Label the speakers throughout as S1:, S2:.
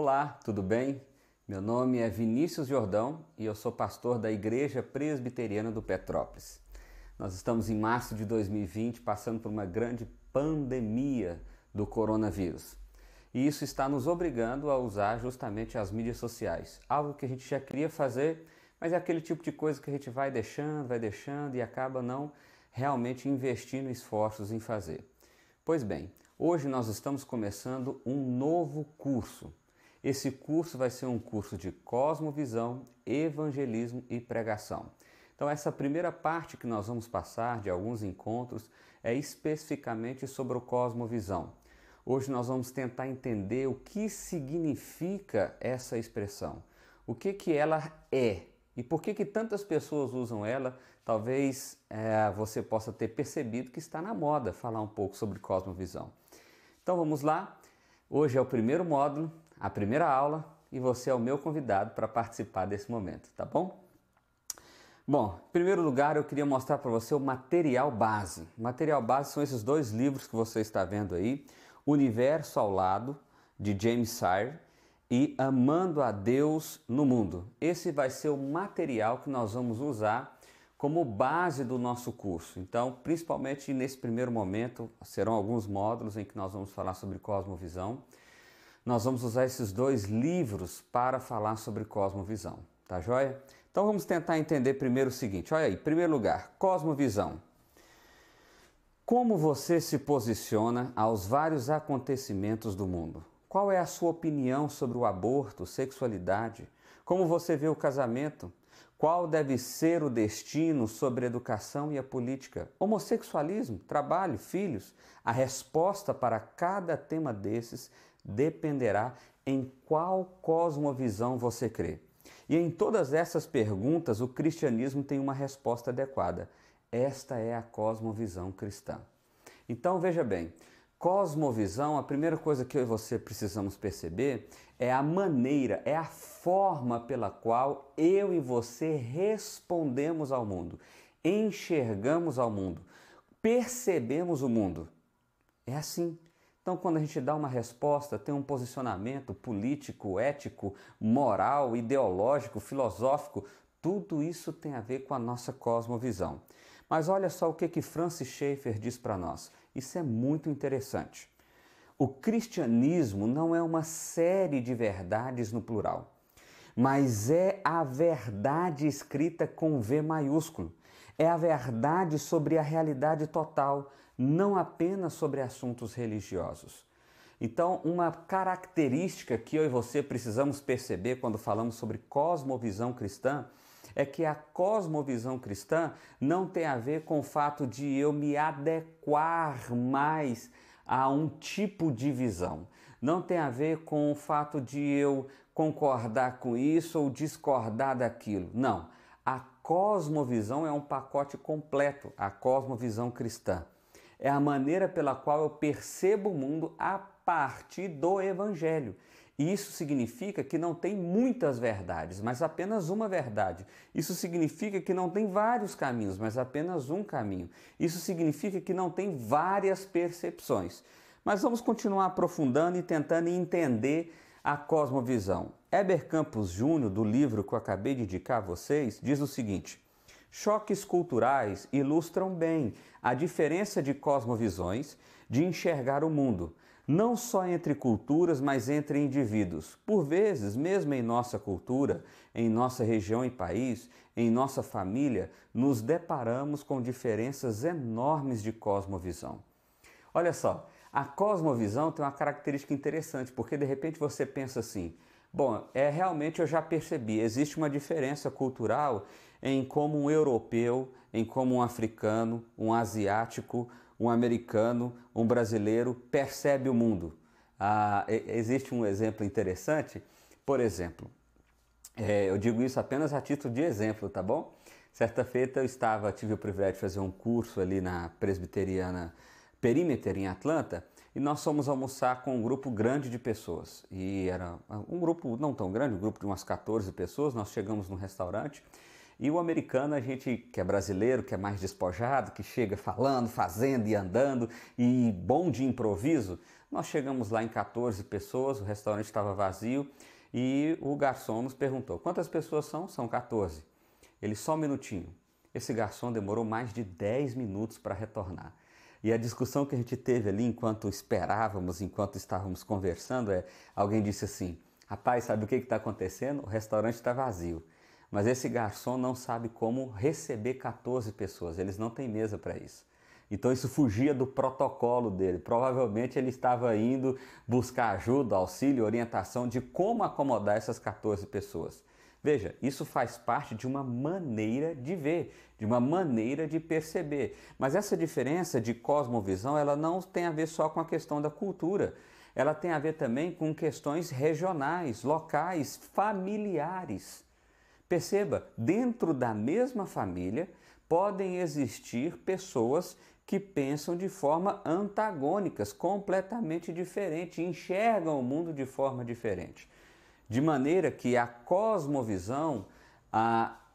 S1: Olá, tudo bem? Meu nome é Vinícius Jordão e eu sou pastor da Igreja Presbiteriana do Petrópolis. Nós estamos em março de 2020 passando por uma grande pandemia do coronavírus. E isso está nos obrigando a usar justamente as mídias sociais. Algo que a gente já queria fazer, mas é aquele tipo de coisa que a gente vai deixando e acaba não realmente investindo esforços em fazer. Pois bem, hoje nós estamos começando um novo curso. Esse curso vai ser um curso de cosmovisão, evangelismo e pregação. Então essa primeira parte que nós vamos passar de alguns encontros é especificamente sobre o cosmovisão. Hoje nós vamos tentar entender o que significa essa expressão, o que ela é e por que tantas pessoas usam ela. Talvez você possa ter percebido que está na moda falar um pouco sobre cosmovisão. Então vamos lá, hoje é o primeiro módulo, a primeira aula, e você é o meu convidado para participar desse momento, tá bom? Bom, em primeiro lugar eu queria mostrar para você o material base. O material base são esses dois livros que você está vendo aí, Universo ao Lado, de James Sire, e Amando a Deus no Mundo. Esse vai ser o material que nós vamos usar como base do nosso curso. Então, principalmente nesse primeiro momento, serão alguns módulos em que nós vamos falar sobre cosmovisão. Nós vamos usar esses dois livros para falar sobre cosmovisão, tá joia? Então vamos tentar entender primeiro o seguinte, olha aí, em primeiro lugar, cosmovisão. Como você se posiciona aos vários acontecimentos do mundo? Qual é a sua opinião sobre o aborto, sexualidade? Como você vê o casamento? Qual deve ser o destino sobre a educação e a política? Homossexualismo, trabalho, filhos? A resposta para cada tema desses dependerá em qual cosmovisão você crê. E em todas essas perguntas, o cristianismo tem uma resposta adequada. Esta é a cosmovisão cristã. Então, veja bem, cosmovisão, a primeira coisa que eu e você precisamos perceber é a maneira, é a forma pela qual eu e você respondemos ao mundo, enxergamos ao mundo, percebemos o mundo. É assim. Então, quando a gente dá uma resposta, tem um posicionamento político, ético, moral, ideológico, filosófico, tudo isso tem a ver com a nossa cosmovisão. Mas olha só o que Francis Schaeffer diz para nós. Isso é muito interessante. O cristianismo não é uma série de verdades no plural, mas é a verdade escrita com V maiúsculo. É a verdade sobre a realidade total, não apenas sobre assuntos religiosos. Então, uma característica que eu e você precisamos perceber quando falamos sobre cosmovisão cristã é que a cosmovisão cristã não tem a ver com o fato de eu me adequar mais a um tipo de visão. Não tem a ver com o fato de eu concordar com isso ou discordar daquilo. Não. A cosmovisão é um pacote completo, a cosmovisão cristã. É a maneira pela qual eu percebo o mundo a partir do Evangelho. E isso significa que não tem muitas verdades, mas apenas uma verdade. Isso significa que não tem vários caminhos, mas apenas um caminho. Isso significa que não tem várias percepções. Mas vamos continuar aprofundando e tentando entender a cosmovisão. Heber Campos Júnior, do livro que eu acabei de indicar a vocês, diz o seguinte: choques culturais ilustram bem a diferença de cosmovisões, de enxergar o mundo, não só entre culturas, mas entre indivíduos. Por vezes, mesmo em nossa cultura, em nossa região e país, em nossa família, nos deparamos com diferenças enormes de cosmovisão. Olha só, a cosmovisão tem uma característica interessante, porque de repente você pensa assim: bom, realmente eu já percebi, existe uma diferença cultural em como um europeu, em como um africano, um asiático, um americano, um brasileiro percebe o mundo. Existe um exemplo interessante, por exemplo, eu digo isso apenas a título de exemplo, tá bom? Certa feita eu tive o privilégio de fazer um curso ali na Presbiteriana Perímeter, em Atlanta, e nós fomos almoçar com um grupo grande de pessoas. E era um grupo não tão grande, um grupo de umas 14 pessoas. Nós chegamos num restaurante E o americano, a gente que é brasileiro, que é mais despojado, que chega falando, fazendo e andando e bom de improviso, nós chegamos lá em 14 pessoas, o restaurante estava vazio e o garçom nos perguntou: quantas pessoas são? São 14. Ele: só um minutinho. Esse garçom demorou mais de 10 minutos para retornar. E a discussão que a gente teve ali enquanto esperávamos, enquanto estávamos conversando, alguém disse assim: rapaz, sabe o que está acontecendo? O restaurante está vazio, mas esse garçom não sabe como receber 14 pessoas, eles não têm mesa para isso. Então isso fugia do protocolo dele. Provavelmente ele estava indo buscar ajuda, auxílio, orientação de como acomodar essas 14 pessoas. Veja, isso faz parte de uma maneira de ver, de uma maneira de perceber. Mas essa diferença de cosmovisão, ela não tem a ver só com a questão da cultura. Ela tem a ver também com questões regionais, locais, familiares. Perceba, dentro da mesma família podem existir pessoas que pensam de forma antagônicas, completamente diferente, enxergam o mundo de forma diferente. De maneira que a cosmovisão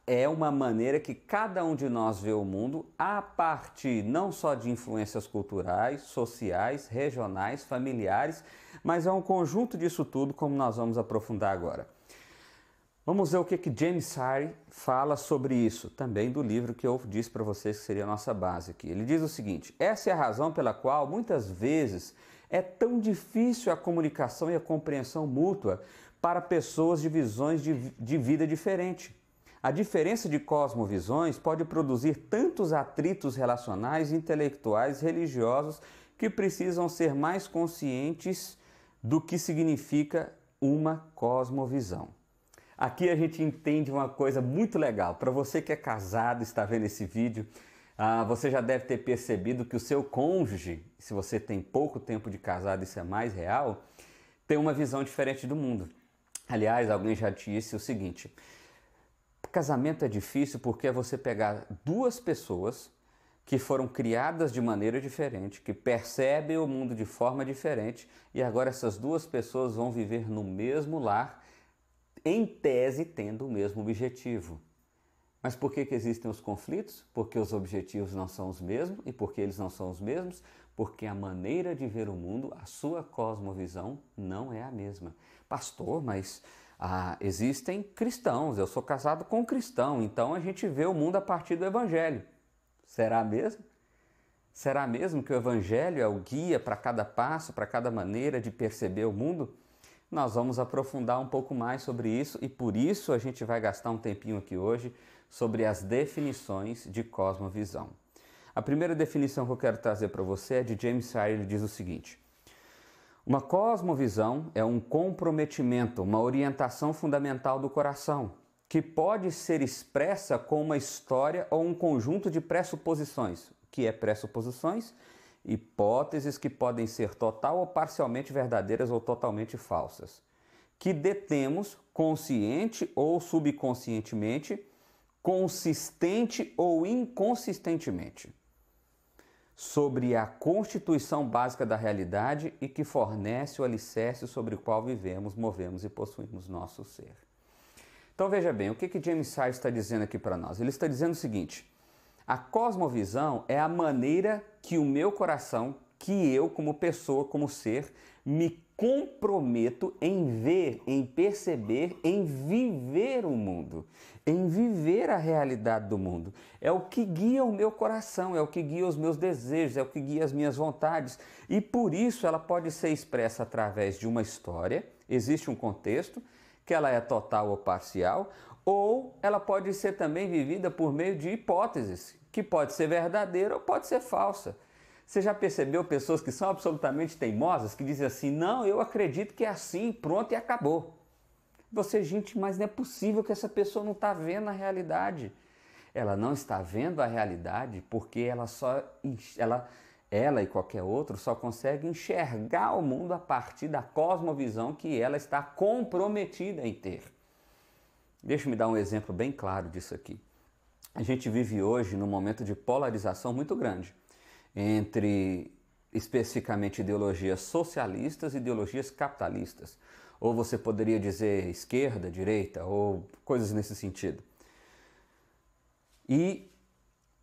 S1: é uma maneira que cada um de nós vê o mundo a partir não só de influências culturais, sociais, regionais, familiares, mas é um conjunto disso tudo, como nós vamos aprofundar agora. Vamos ver o que James Sire fala sobre isso, também do livro que eu disse para vocês que seria a nossa base aqui. Ele diz o seguinte: essa é a razão pela qual muitas vezes é tão difícil a comunicação e a compreensão mútua para pessoas de visões de vida diferentes. A diferença de cosmovisões pode produzir tantos atritos relacionais, intelectuais, religiosos, que precisam ser mais conscientes do que significa uma cosmovisão. Aqui a gente entende uma coisa muito legal. Para você que é casado e está vendo esse vídeo, você já deve ter percebido que o seu cônjuge, se você tem pouco tempo de casado, isso é mais real, tem uma visão diferente do mundo. Aliás, alguém já disse o seguinte: casamento é difícil porque é você pegar duas pessoas que foram criadas de maneira diferente, que percebem o mundo de forma diferente, e agora essas duas pessoas vão viver no mesmo lar, em tese tendo o mesmo objetivo. Mas por que existem os conflitos? Porque os objetivos não são os mesmos. E por que eles não são os mesmos? Porque a maneira de ver o mundo, a sua cosmovisão, não é a mesma. Pastor, mas existem cristãos, eu sou casado com um cristão, então a gente vê o mundo a partir do Evangelho. Será mesmo? Será mesmo que o Evangelho é o guia para cada passo, para cada maneira de perceber o mundo? Nós vamos aprofundar um pouco mais sobre isso e por isso a gente vai gastar um tempinho aqui hoje sobre as definições de cosmovisão. A primeira definição que eu quero trazer para você é de James Sire. Ele diz o seguinte: uma cosmovisão é um comprometimento, uma orientação fundamental do coração, que pode ser expressa com uma história ou um conjunto de pressuposições. O que é pressuposições? Hipóteses que podem ser total ou parcialmente verdadeiras ou totalmente falsas, que detemos consciente ou subconscientemente, consistente ou inconsistentemente, sobre a constituição básica da realidade e que fornece o alicerce sobre o qual vivemos, movemos e possuímos nosso ser. Então veja bem, o que James Sire está dizendo aqui para nós? Ele está dizendo o seguinte: a cosmovisão é a maneira que o meu coração, que eu como pessoa, como ser, me comprometo em ver, em perceber, em viver o mundo, em viver a realidade do mundo. É o que guia o meu coração, é o que guia os meus desejos, é o que guia as minhas vontades. E por isso ela pode ser expressa através de uma história, existe um contexto, que ela é total ou parcial, ou ela pode ser também vivida por meio de hipóteses, que pode ser verdadeira ou pode ser falsa. Você já percebeu pessoas que são absolutamente teimosas, que dizem assim: não, eu acredito que é assim, pronto e acabou. Você, gente, mas não é possível que essa pessoa não está vendo a realidade. Ela não está vendo a realidade porque ela e qualquer outro só consegue enxergar o mundo a partir da cosmovisão que ela está comprometida em ter. Deixa eu me dar um exemplo bem claro disso aqui. A gente vive hoje num momento de polarização muito grande entre especificamente ideologias socialistas e ideologias capitalistas. Ou você poderia dizer esquerda, direita, ou coisas nesse sentido. E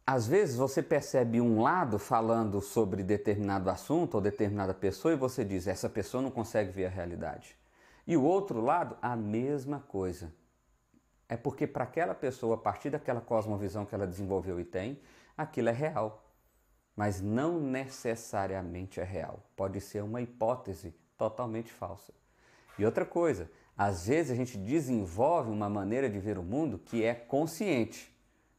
S1: às vezes você percebe um lado falando sobre determinado assunto ou determinada pessoa e você diz, essa pessoa não consegue ver a realidade. E o outro lado, a mesma coisa. É porque para aquela pessoa, a partir daquela cosmovisão que ela desenvolveu e tem, aquilo é real. Mas não necessariamente é real. Pode ser uma hipótese totalmente falsa. E outra coisa, às vezes a gente desenvolve uma maneira de ver o mundo que é consciente,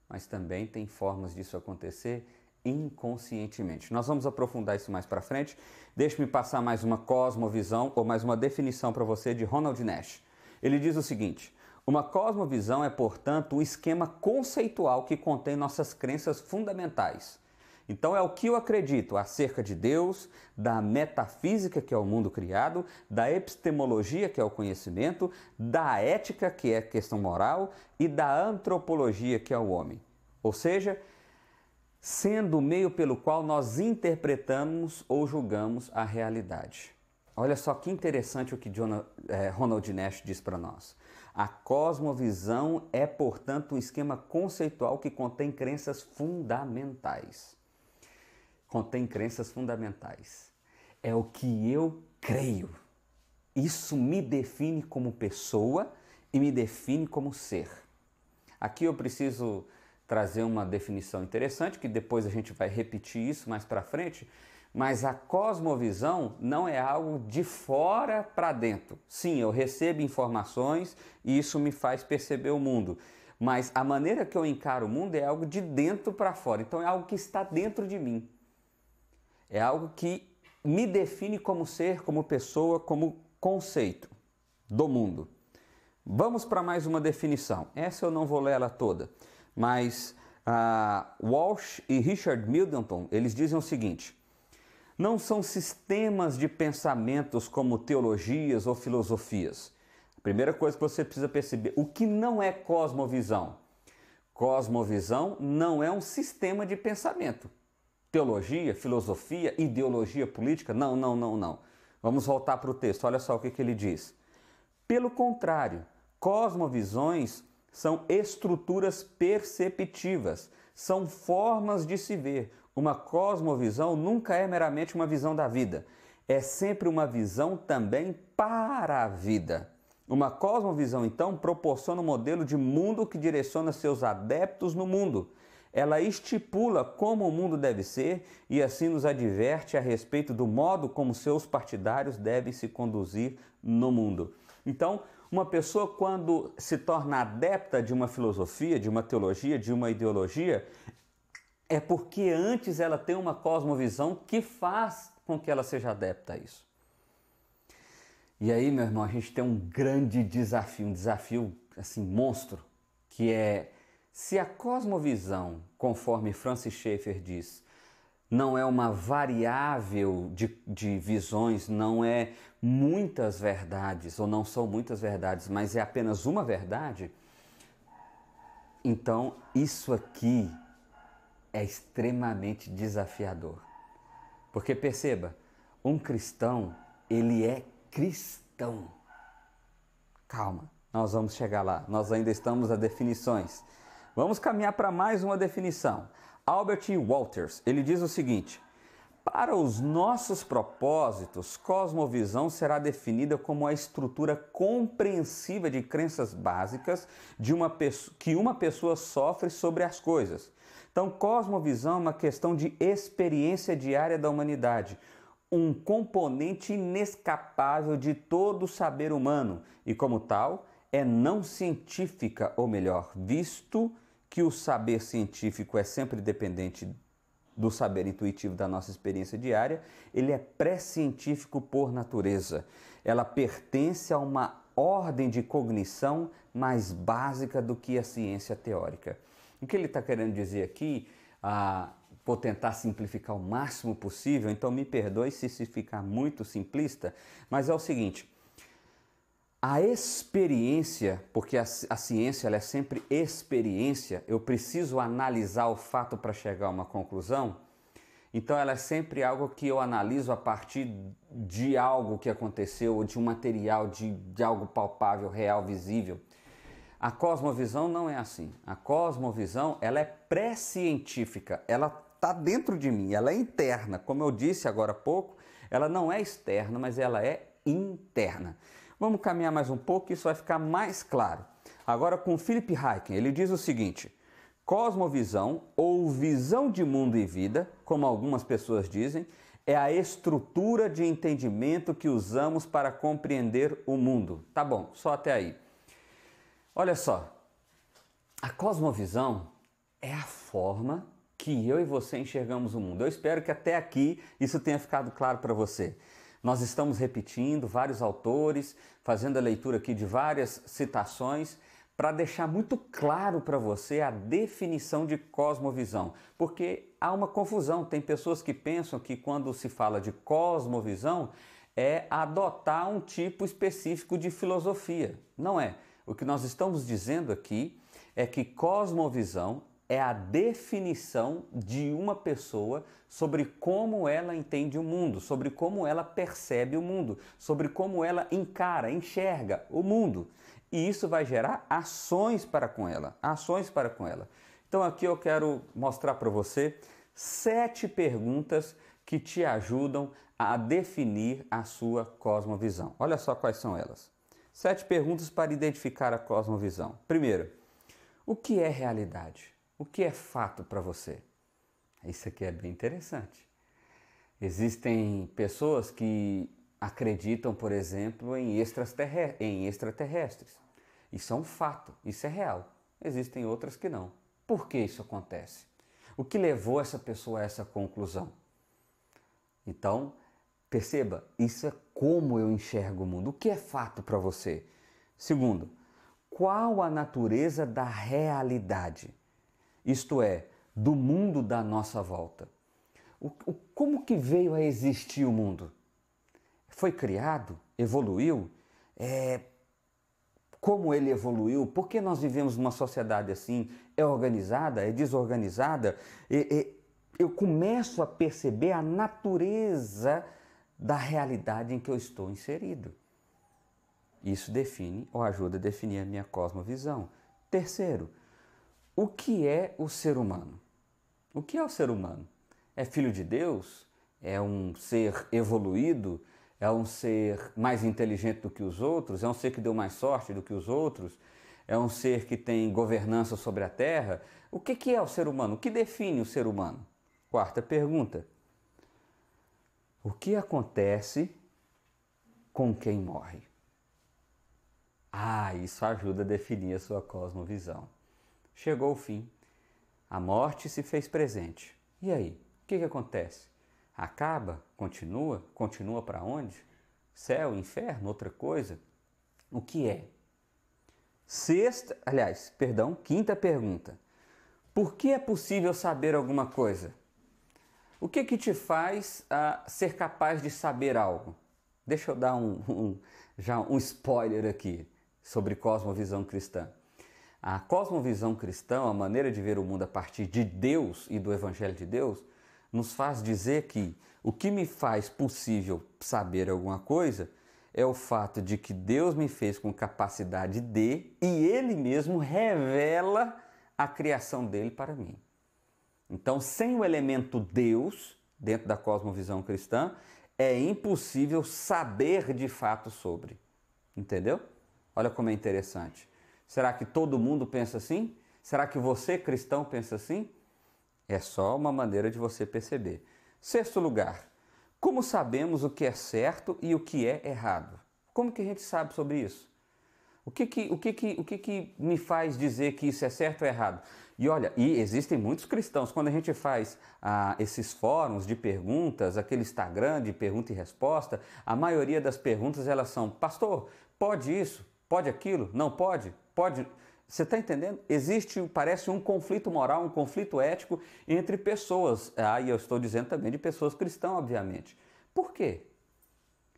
S1: mas também tem formas disso acontecer inconscientemente. Nós vamos aprofundar isso mais para frente. Deixe-me passar mais uma cosmovisão ou mais uma definição para você de Ronald Nash. Ele diz o seguinte: uma cosmovisão é, portanto, um esquema conceitual que contém nossas crenças fundamentais. Então é o que eu acredito acerca de Deus, da metafísica, que é o mundo criado, da epistemologia, que é o conhecimento, da ética, que é a questão moral, e da antropologia, que é o homem. Ou seja, sendo o meio pelo qual nós interpretamos ou julgamos a realidade. Olha só que interessante o que Ronald Nash diz para nós. A cosmovisão é, portanto, um esquema conceitual que contém crenças fundamentais. Contém crenças fundamentais. É o que eu creio. Isso me define como pessoa e me define como ser. Aqui eu preciso trazer uma definição interessante, que depois a gente vai repetir isso mais para frente, mas a cosmovisão não é algo de fora para dentro. Sim, eu recebo informações e isso me faz perceber o mundo, mas a maneira que eu encaro o mundo é algo de dentro para fora, então é algo que está dentro de mim. É algo que me define como ser, como pessoa, como conceito do mundo. Vamos para mais uma definição. Essa eu não vou ler ela toda, mas Walsh e Richard Middleton, eles dizem o seguinte: não são sistemas de pensamentos como teologias ou filosofias. A primeira coisa que você precisa perceber, o que não é cosmovisão? Cosmovisão não é um sistema de pensamento. Teologia, filosofia, ideologia política? Não, não, não, não. Vamos voltar para o texto, olha só o que ele diz. Pelo contrário, cosmovisões são estruturas perceptivas, são formas de se ver. Uma cosmovisão nunca é meramente uma visão da vida, é sempre uma visão também para a vida. Uma cosmovisão, então, proporciona um modelo de mundo que direciona seus adeptos no mundo. Ela estipula como o mundo deve ser e assim nos adverte a respeito do modo como seus partidários devem se conduzir no mundo. Então, uma pessoa, quando se torna adepta de uma filosofia, de uma teologia, de uma ideologia, é porque antes ela tem uma cosmovisão que faz com que ela seja adepta a isso. E aí, meu irmão, a gente tem um grande desafio, um desafio assim, monstro, que é: se a cosmovisão, conforme Francis Schaeffer diz, não é uma variável de visões, não é muitas verdades, ou não são muitas verdades, mas é apenas uma verdade, então isso aqui é extremamente desafiador. Porque perceba, um cristão, ele é cristão. Calma, nós vamos chegar lá, nós ainda estamos a definições. Vamos caminhar para mais uma definição. Albert Walters, ele diz o seguinte: para os nossos propósitos, cosmovisão será definida como a estrutura compreensiva de crenças básicas que uma pessoa sofre sobre as coisas. Então, cosmovisão é uma questão de experiência diária da humanidade, um componente inescapável de todo o saber humano e, como tal, é não científica, ou melhor, visto que o saber científico é sempre dependente do saber intuitivo da nossa experiência diária, ele é pré-científico por natureza. Ela pertence a uma ordem de cognição mais básica do que a ciência teórica. O que ele está querendo dizer aqui, vou tentar simplificar o máximo possível, então me perdoe se ficar muito simplista, mas é o seguinte: a experiência, porque a ciência ela é sempre experiência, eu preciso analisar o fato para chegar a uma conclusão, então ela é sempre algo que eu analiso a partir de algo que aconteceu, ou de um material, de algo palpável, real, visível. A cosmovisão não é assim. A cosmovisão, ela é pré-científica, ela está dentro de mim, ela é interna. Como eu disse agora há pouco, ela não é externa, mas ela é interna. Vamos caminhar mais um pouco, isso vai ficar mais claro. Agora com Philip Ryken, ele diz o seguinte: cosmovisão, ou visão de mundo e vida, como algumas pessoas dizem, é a estrutura de entendimento que usamos para compreender o mundo. Tá bom, só até aí. Olha só, a cosmovisão é a forma que eu e você enxergamos o mundo. Eu espero que até aqui isso tenha ficado claro para você. Nós estamos repetindo vários autores, fazendo a leitura aqui de várias citações, para deixar muito claro para você a definição de cosmovisão, porque há uma confusão. Tem pessoas que pensam que quando se fala de cosmovisão é adotar um tipo específico de filosofia. Não é. O que nós estamos dizendo aqui é que cosmovisão é a definição de uma pessoa sobre como ela entende o mundo, sobre como ela percebe o mundo, sobre como ela enxerga o mundo. E isso vai gerar ações para com ela, ações para com ela. Então aqui eu quero mostrar para você 7 perguntas que te ajudam a definir a sua cosmovisão. Olha só quais são elas. 7 perguntas para identificar a cosmovisão. Primeiro, o que é realidade? O que é fato para você? Isso aqui é bem interessante. Existem pessoas que acreditam, por exemplo, em extraterrestres. Isso é um fato, isso é real. Existem outras que não. Por que isso acontece? O que levou essa pessoa a essa conclusão? Então, perceba, isso é como eu enxergo o mundo. O que é fato para você? Segundo, qual a natureza da realidade? Isto é, do mundo da nossa volta. Como que veio a existir o mundo? Foi criado? Evoluiu? Como ele evoluiu? Por que nós vivemos numa sociedade assim? É organizada? É desorganizada? Eu começo a perceber a natureza da realidade em que eu estou inserido. Isso define ou ajuda a definir a minha cosmovisão. Terceiro, o que é o ser humano? O que é o ser humano? É filho de Deus? É um ser evoluído? É um ser mais inteligente do que os outros? É um ser que deu mais sorte do que os outros? É um ser que tem governança sobre a terra? O que é o ser humano? O que define o ser humano? Quarta pergunta. O que acontece com quem morre? Isso ajuda a definir a sua cosmovisão. Chegou o fim. A morte se fez presente. E aí? O que acontece? Acaba? Continua? Continua para onde? Céu, inferno, outra coisa? O que é? Quinta pergunta. Por que é possível saber alguma coisa? O que te faz ser capaz de saber algo? Deixa eu dar já um spoiler aqui sobre cosmovisão cristã. A cosmovisão cristã, a maneira de ver o mundo a partir de Deus e do Evangelho de Deus, nos faz dizer que o que me faz possível saber alguma coisa é o fato de que Deus me fez com capacidade de, e Ele mesmo revela a criação dele para mim. Então, sem o elemento Deus, dentro da cosmovisão cristã, é impossível saber de fato sobre. Entendeu? Olha como é interessante. Será que todo mundo pensa assim? Será que você, cristão, pensa assim? É só uma maneira de você perceber. Sexto lugar, como sabemos o que é certo e o que é errado? Como que a gente sabe sobre isso? O que me faz dizer que isso é certo ou errado? E olha, existem muitos cristãos, quando a gente faz esses fóruns de perguntas, aquele Instagram de pergunta e resposta, a maioria das perguntas elas são: pastor, pode isso? Pode aquilo? Não pode? Pode? Você está entendendo? Parece um conflito moral, um conflito ético entre pessoas. E eu estou dizendo também de pessoas cristãs, obviamente. Por quê?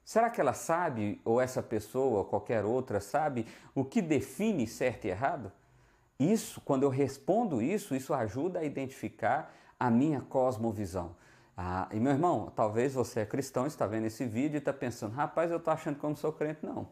S1: Será que ela sabe, ou essa pessoa, ou qualquer outra, sabe o que define certo e errado? Isso, quando eu respondo isso ajuda a identificar a minha cosmovisão. E meu irmão, talvez você é cristão, está vendo esse vídeo e está pensando: rapaz, eu estou achando que eu não sou crente, não.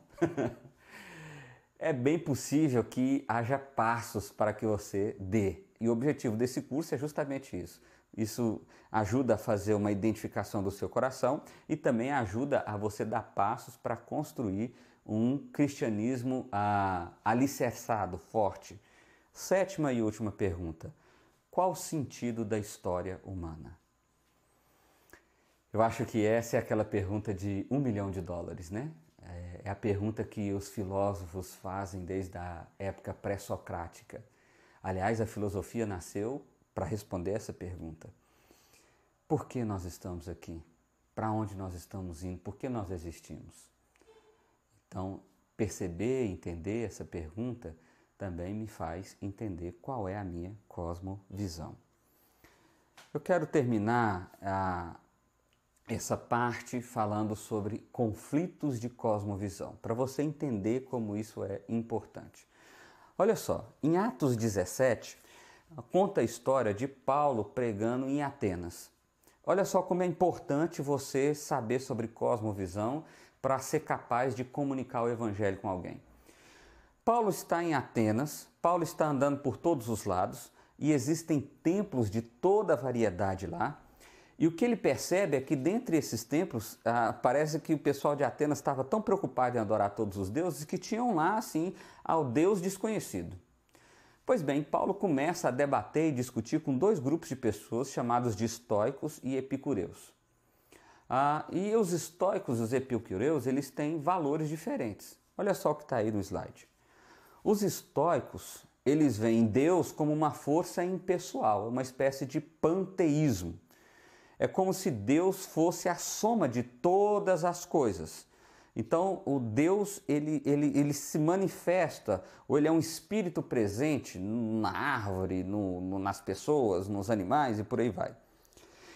S1: É bem possível que haja passos para que você dê. E o objetivo desse curso é justamente isso. Isso ajuda a fazer uma identificação do seu coração e também ajuda a você dar passos para construir um cristianismo alicerçado, forte. Sétima e última pergunta. Qual o sentido da história humana? Eu acho que essa é aquela pergunta de $1 milhão, né? É a pergunta que os filósofos fazem desde a época pré-socrática. Aliás, a filosofia nasceu para responder essa pergunta. Por que nós estamos aqui? Para onde nós estamos indo? Por que nós existimos? Então, perceber e entender essa pergunta também me faz entender qual é a minha cosmovisão. Eu quero terminar essa parte falando sobre conflitos de cosmovisão, para você entender como isso é importante. Olha só, em Atos 17, conta a história de Paulo pregando em Atenas. Olha só como é importante você saber sobre cosmovisão para ser capaz de comunicar o evangelho com alguém. Paulo está em Atenas, Paulo está andando por todos os lados e existem templos de toda a variedade lá. E o que ele percebe é que dentre esses templos, parece que o pessoal de Atenas estava tão preocupado em adorar todos os deuses que tinham lá, assim, ao Deus desconhecido. Pois bem, Paulo começa a debater e discutir com dois grupos de pessoas chamados de estoicos e epicureus. E os estoicos e os epicureus, eles têm valores diferentes. Olha só o que está aí no slide. Os estoicos, eles veem Deus como uma força impessoal, uma espécie de panteísmo. É como se Deus fosse a soma de todas as coisas. Então, o Deus, ele se manifesta, ou ele é um espírito presente na árvore, nas pessoas, nos animais e por aí vai.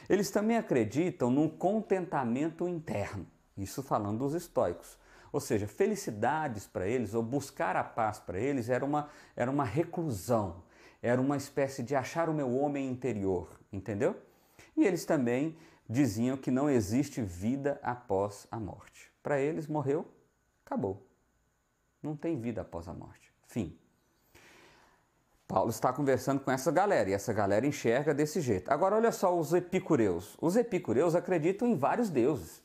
S1: Eles também acreditam num contentamento interno, isso falando dos estoicos. Ou seja, felicidades para eles, ou buscar a paz para eles, era uma reclusão, era uma espécie de achar o meu homem interior, entendeu? E eles também diziam que não existe vida após a morte. Para eles, morreu, acabou. Não tem vida após a morte. Fim. Paulo está conversando com essa galera e essa galera enxerga desse jeito. Agora olha só os epicureus. Os epicureus acreditam em vários deuses.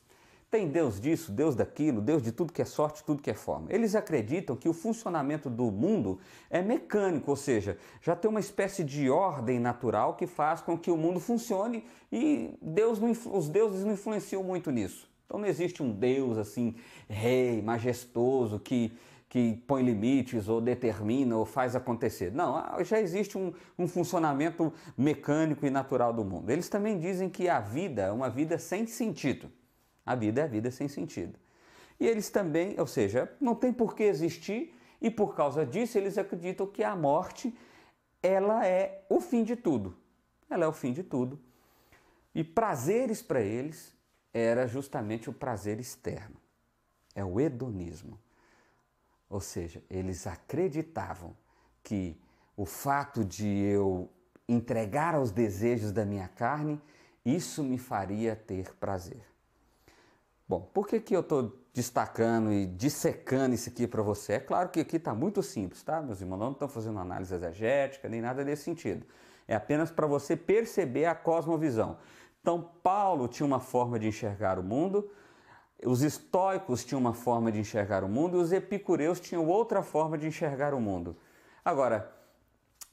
S1: Tem Deus disso, Deus daquilo, Deus de tudo que é sorte, tudo que é forma. Eles acreditam que o funcionamento do mundo é mecânico, ou seja, já tem uma espécie de ordem natural que faz com que o mundo funcione e os deuses não influenciam muito nisso. Então não existe um Deus assim, rei, majestoso, que põe limites ou determina ou faz acontecer. Não, já existe um funcionamento mecânico e natural do mundo. Eles também dizem que a vida é uma vida sem sentido. A vida é a vida sem sentido. E eles também, ou seja, não tem por que existir e por causa disso eles acreditam que a morte, ela é o fim de tudo. Ela é o fim de tudo. E prazeres para eles era justamente o prazer externo. É o hedonismo. Ou seja, eles acreditavam que o fato de eu entregar aos desejos da minha carne, isso me faria ter prazer. Bom, por que eu estou destacando e dissecando isso aqui para você? É claro que aqui está muito simples, tá, meus irmãos? Não estão fazendo análise exegética, nem nada nesse sentido. É apenas para você perceber a cosmovisão. Então, Paulo tinha uma forma de enxergar o mundo, os estoicos tinham uma forma de enxergar o mundo e os epicureus tinham outra forma de enxergar o mundo. Agora,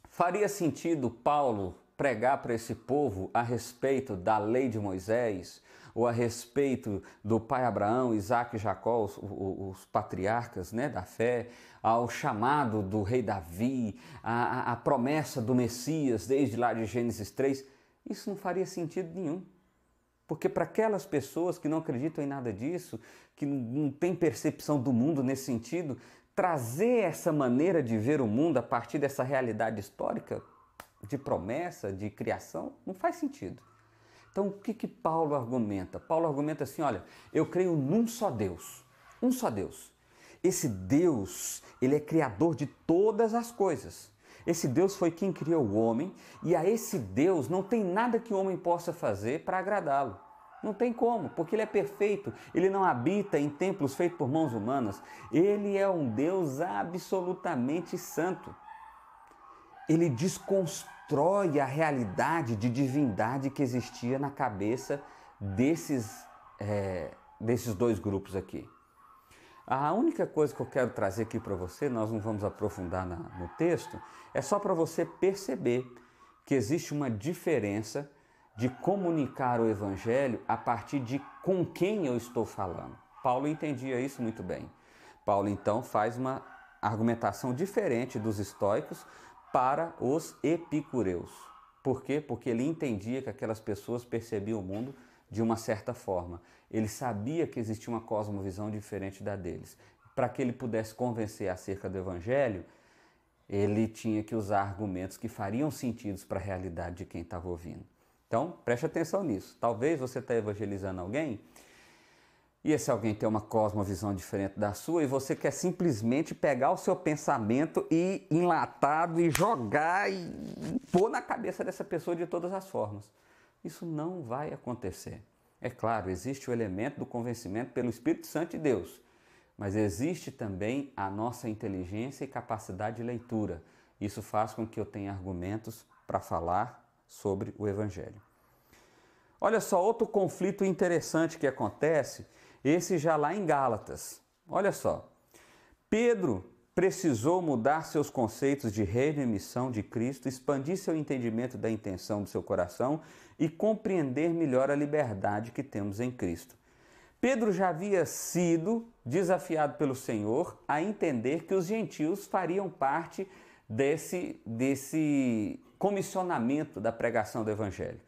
S1: faria sentido Paulo pregar para esse povo a respeito da lei de Moisés, ou a respeito do pai Abraão, Isaac e Jacó, os patriarcas, né, da fé, ao chamado do rei Davi, a promessa do Messias desde lá de Gênesis 3, isso não faria sentido nenhum. Porque para aquelas pessoas que não acreditam em nada disso, que não têm percepção do mundo nesse sentido, trazer essa maneira de ver o mundo a partir dessa realidade histórica, de promessa, de criação, não faz sentido. Então, o que Paulo argumenta? Paulo argumenta assim, olha, eu creio num só Deus, um só Deus. Esse Deus, ele é criador de todas as coisas. Esse Deus foi quem criou o homem e a esse Deus não tem nada que o homem possa fazer para agradá-lo. Não tem como, porque Ele é perfeito. Ele não habita em templos feitos por mãos humanas. Ele é um Deus absolutamente santo. Ele desconstrói a realidade de divindade que existia na cabeça desses dois grupos aqui. A única coisa que eu quero trazer aqui para você, nós não vamos aprofundar no texto, é só para você perceber que existe uma diferença de comunicar o Evangelho a partir de com quem eu estou falando. Paulo entendia isso muito bem. Paulo então faz uma argumentação diferente dos estoicos para os epicureus. Por quê? Porque ele entendia que aquelas pessoas percebiam o mundo de uma certa forma. Ele sabia que existia uma cosmovisão diferente da deles. Para que ele pudesse convencer acerca do Evangelho, ele tinha que usar argumentos que fariam sentido para a realidade de quem estava ouvindo. Então, preste atenção nisso. Talvez você está evangelizando alguém e esse alguém tem uma cosmovisão diferente da sua e você quer simplesmente pegar o seu pensamento e enlatado e jogar e pôr na cabeça dessa pessoa de todas as formas. Isso não vai acontecer. É claro, existe o elemento do convencimento pelo Espírito Santo de Deus, mas existe também a nossa inteligência e capacidade de leitura. Isso faz com que eu tenha argumentos para falar sobre o Evangelho. Olha só, outro conflito interessante que acontece, esse já lá em Gálatas. Olha só, Pedro precisou mudar seus conceitos de reino e missão de Cristo, expandir seu entendimento da intenção do seu coração e compreender melhor a liberdade que temos em Cristo. Pedro já havia sido desafiado pelo Senhor a entender que os gentios fariam parte desse comissionamento da pregação do Evangelho.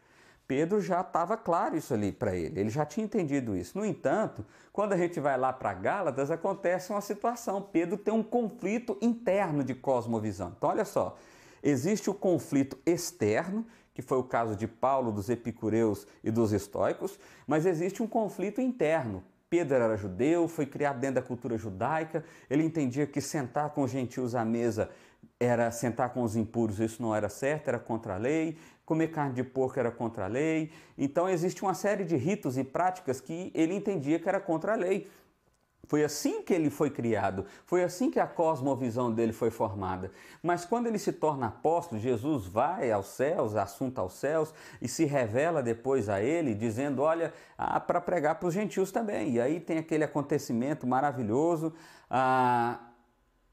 S1: Pedro já estava claro isso ali para ele já tinha entendido isso. No entanto, quando a gente vai lá para Gálatas, acontece uma situação. Pedro tem um conflito interno de cosmovisão. Então, olha só, existe o conflito externo, que foi o caso de Paulo, dos epicureus e dos estoicos, mas existe um conflito interno. Pedro era judeu, foi criado dentro da cultura judaica, ele entendia que sentar com os gentios à mesa era sentar com os impuros, isso não era certo, era contra a lei, comer carne de porco era contra a lei, então existe uma série de ritos e práticas que ele entendia que era contra a lei. Foi assim que ele foi criado, foi assim que a cosmovisão dele foi formada. Mas quando ele se torna apóstolo, Jesus vai aos céus, assunto aos céus, e se revela depois a ele, dizendo, olha, para pregar para os gentios também. E aí tem aquele acontecimento maravilhoso,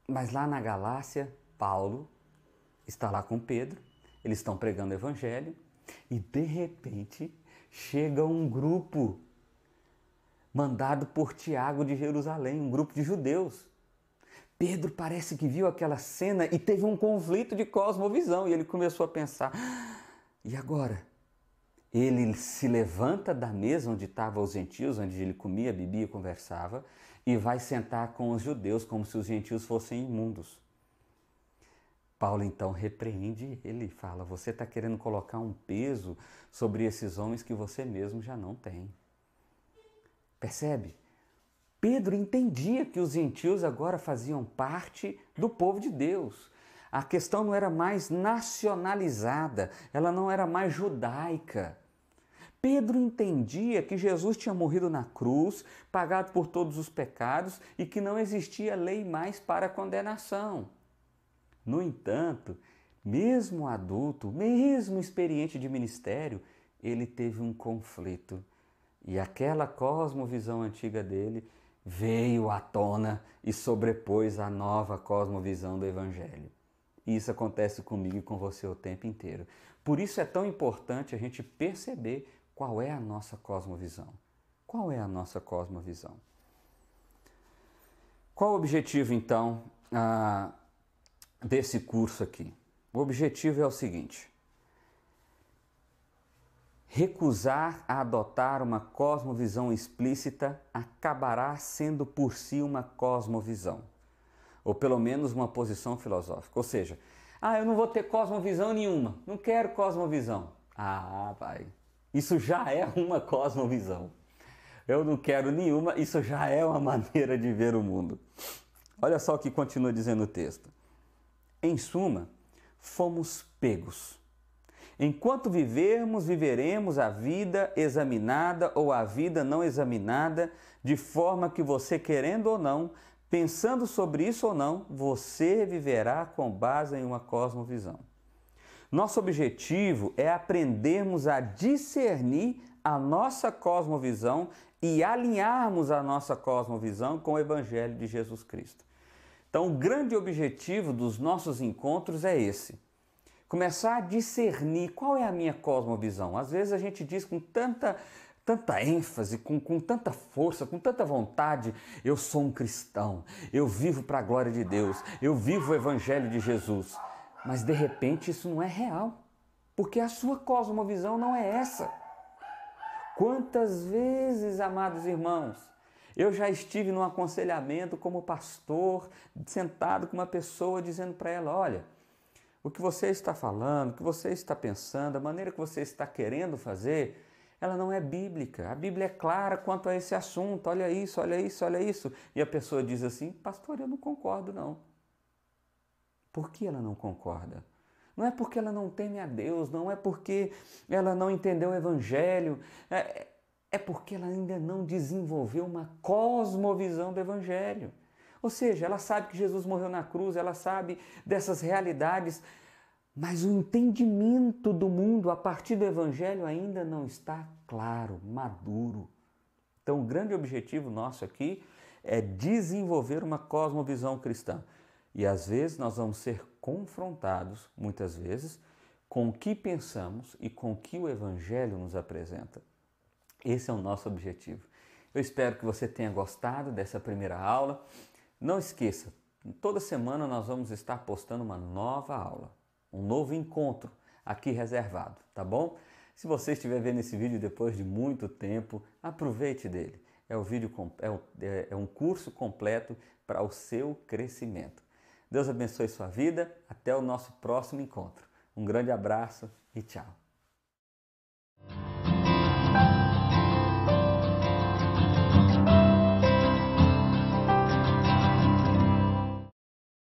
S1: mas lá na Galácia, Paulo está lá com Pedro, eles estão pregando o Evangelho, e de repente chega um grupo mandado por Tiago de Jerusalém, um grupo de judeus. Pedro parece que viu aquela cena e teve um conflito de cosmovisão e ele começou a pensar, e agora? Ele se levanta da mesa onde estavam os gentios, onde ele comia, bebia, conversava, e vai sentar com os judeus como se os gentios fossem imundos. Paulo então repreende ele e fala, você está querendo colocar um peso sobre esses homens que você mesmo já não tem. Percebe? Pedro entendia que os gentios agora faziam parte do povo de Deus. A questão não era mais nacionalizada, ela não era mais judaica. Pedro entendia que Jesus tinha morrido na cruz, pagado por todos os pecados e que não existia lei mais para condenação. No entanto, mesmo adulto, mesmo experiente de ministério, ele teve um conflito. E aquela cosmovisão antiga dele veio à tona e sobrepôs a nova cosmovisão do Evangelho. E isso acontece comigo e com você o tempo inteiro. Por isso é tão importante a gente perceber qual é a nossa cosmovisão. Qual é a nossa cosmovisão? Qual o objetivo, então, desse curso aqui? O objetivo é o seguinte: recusar a adotar uma cosmovisão explícita acabará sendo por si uma cosmovisão, ou pelo menos uma posição filosófica. Ou seja, eu não vou ter cosmovisão nenhuma, não quero cosmovisão. Vai, isso já é uma cosmovisão. Eu não quero nenhuma, isso já é uma maneira de ver o mundo. Olha só o que continua dizendo o texto. Em suma, fomos pegos. Enquanto vivermos, viveremos a vida examinada ou a vida não examinada, de forma que você, querendo ou não, pensando sobre isso ou não, você viverá com base em uma cosmovisão. Nosso objetivo é aprendermos a discernir a nossa cosmovisão e alinharmos a nossa cosmovisão com o Evangelho de Jesus Cristo. Então, o grande objetivo dos nossos encontros é esse. Começar a discernir qual é a minha cosmovisão. Às vezes a gente diz com tanta ênfase, com tanta força, com tanta vontade, eu sou um cristão, eu vivo para a glória de Deus, eu vivo o Evangelho de Jesus. Mas de repente isso não é real, porque a sua cosmovisão não é essa. Quantas vezes, amados irmãos, eu já estive num aconselhamento como pastor, sentado com uma pessoa dizendo para ela, olha, o que você está falando, o que você está pensando, a maneira que você está querendo fazer, ela não é bíblica. A Bíblia é clara quanto a esse assunto. Olha isso, olha isso, olha isso. E a pessoa diz assim, pastor, eu não concordo não. Por que ela não concorda? Não é porque ela não teme a Deus, não é porque ela não entendeu o Evangelho, é porque ela ainda não desenvolveu uma cosmovisão do Evangelho. Ou seja, ela sabe que Jesus morreu na cruz, ela sabe dessas realidades, mas o entendimento do mundo a partir do Evangelho ainda não está claro, maduro. Então, o grande objetivo nosso aqui é desenvolver uma cosmovisão cristã. E às vezes nós vamos ser confrontados, muitas vezes, com o que pensamos e com o que o Evangelho nos apresenta. Esse é o nosso objetivo. Eu espero que você tenha gostado dessa primeira aula. Não esqueça, toda semana nós vamos estar postando uma nova aula, um novo encontro aqui reservado, tá bom? Se você estiver vendo esse vídeo depois de muito tempo, aproveite dele. É um curso completo para o seu crescimento. Deus abençoe sua vida. Até o nosso próximo encontro. Um grande abraço e tchau.